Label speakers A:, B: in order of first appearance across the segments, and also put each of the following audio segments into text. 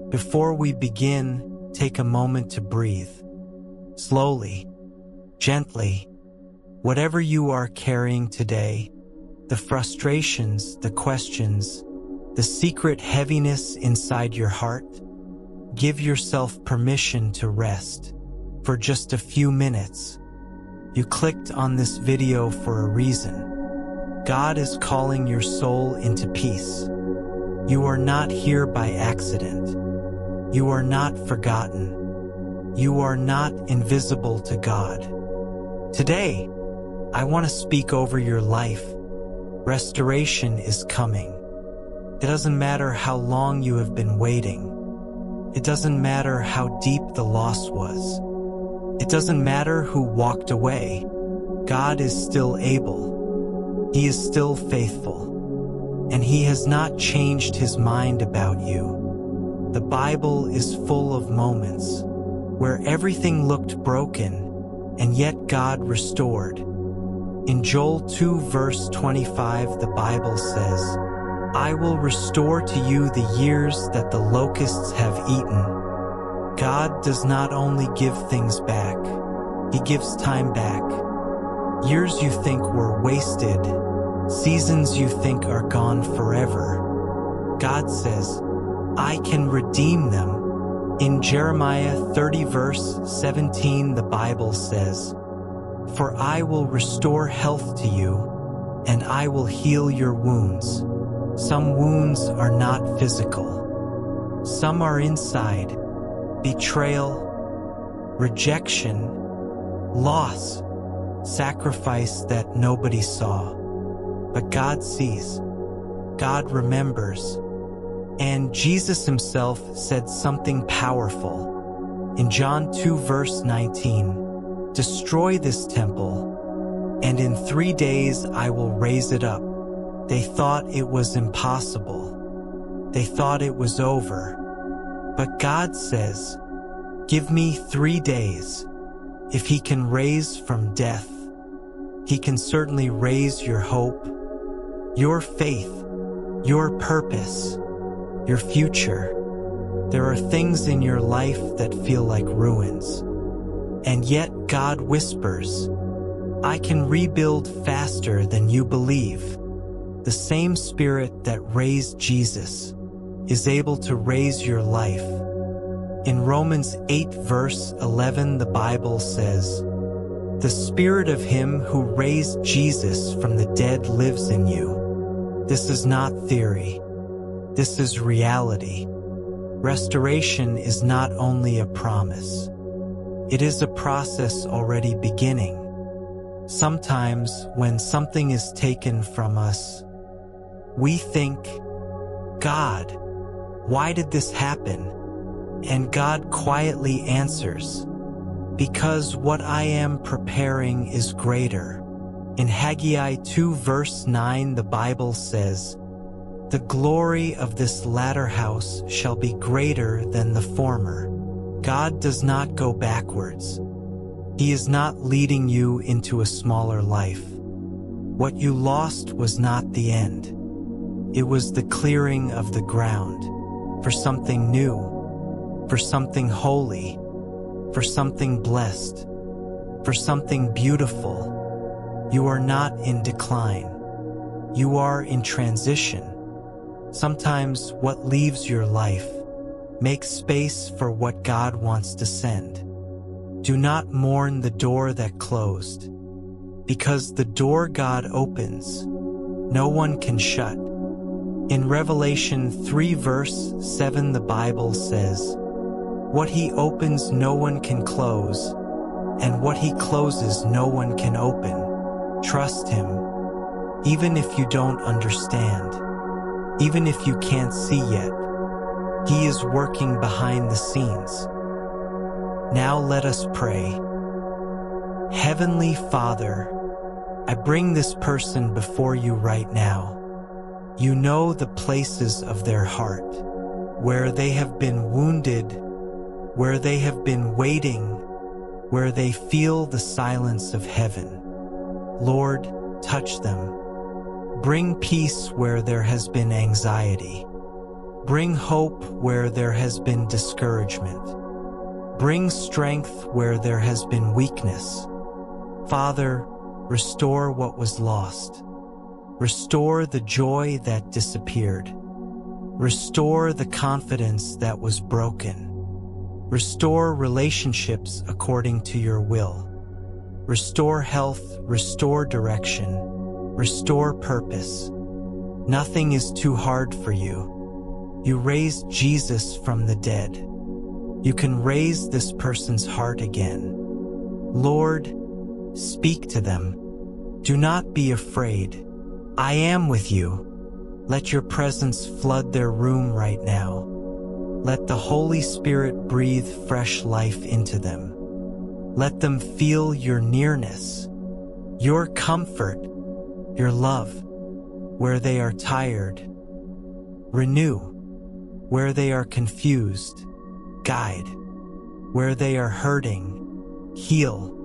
A: Before we begin, take a moment to breathe. Slowly, gently, whatever you are carrying today, the frustrations, the questions, the secret heaviness inside your heart, give yourself permission to rest for just a few minutes. You clicked on this video for a reason. God is calling your soul into peace. You are not here by accident. You are not forgotten. You are not invisible to God. Today, I want to speak over your life. Restoration is coming. It doesn't matter how long you have been waiting. It doesn't matter how deep the loss was. It doesn't matter who walked away. God is still able. He is still faithful. And He has not changed His mind about you. The Bible is full of moments where everything looked broken, and yet God restored. In Joel 2 verse 25, the Bible says, "I will restore to you the years that the locusts have eaten." God does not only give things back, He gives time back. Years you think were wasted, seasons you think are gone forever. God says, "I can redeem them." In Jeremiah 30 verse 17, the Bible says, "For I will restore health to you, and I will heal your wounds." Some wounds are not physical. Some are inside. Betrayal, rejection, loss, sacrifice that nobody saw. But God sees. God remembers. And Jesus Himself said something powerful. In John 2 verse 19, "Destroy this temple, and in 3 days I will raise it up." They thought it was impossible. They thought it was over. But God says, "Give me 3 days." If He can raise from death, He can certainly raise your hope, your faith, your purpose, your future. There are things in your life that feel like ruins. And yet God whispers, "I can rebuild faster than you believe." The same Spirit that raised Jesus is able to raise your life. In Romans 8 verse 11, the Bible says, "The Spirit of Him who raised Jesus from the dead lives in you." This is not theory. This is reality. Restoration is not only a promise. It is a process already beginning. Sometimes when something is taken from us, we think, "God, why did this happen?" And God quietly answers, "Because what I am preparing is greater." In Haggai 2 verse 9, the Bible says, "The glory of this latter house shall be greater than the former." God does not go backwards. He is not leading you into a smaller life. What you lost was not the end. It was the clearing of the ground for something new, for something holy, for something blessed, for something beautiful. You are not in decline. You are in transition. Sometimes what leaves your life makes space for what God wants to send. Do not mourn the door that closed, because the door God opens, no one can shut. In Revelation 3 verse 7, the Bible says, "What He opens no one can close, and what He closes no one can open." Trust Him, even if you don't understand, even if you can't see yet. He is working behind the scenes. Now let us pray. Heavenly Father, I bring this person before you right now. You know the places of their heart, where they have been wounded, where they have been waiting, where they feel the silence of heaven. Lord, touch them. Bring peace where there has been anxiety. Bring hope where there has been discouragement. Bring strength where there has been weakness. Father, restore what was lost. Restore the joy that disappeared. Restore the confidence that was broken. Restore relationships according to your will. Restore health, restore direction, restore purpose. Nothing is too hard for you. You raised Jesus from the dead. You can raise this person's heart again. Lord, speak to them. Do not be afraid. I am with you. Let your presence flood their room right now. Let the Holy Spirit breathe fresh life into them. Let them feel your nearness, your comfort, your love. Where they are tired, renew. Where they are confused, guide. Where they are hurting, heal.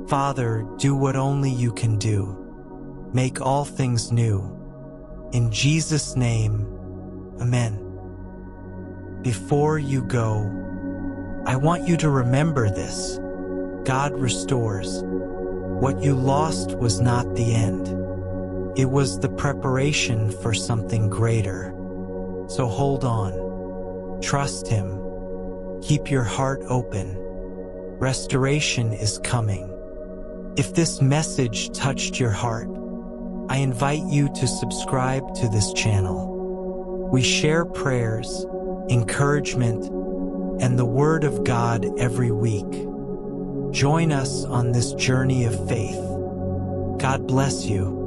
A: Father, do what only you can do. Make all things new. In Jesus' name, amen. Before you go, I want you to remember this. God restores. What you lost was not the end. It was the preparation for something greater. So hold on. Trust Him. Keep your heart open. Restoration is coming. If this message touched your heart, I invite you to subscribe to this channel. We share prayers, encouragement, and the Word of God every week. Join us on this journey of faith. God bless you.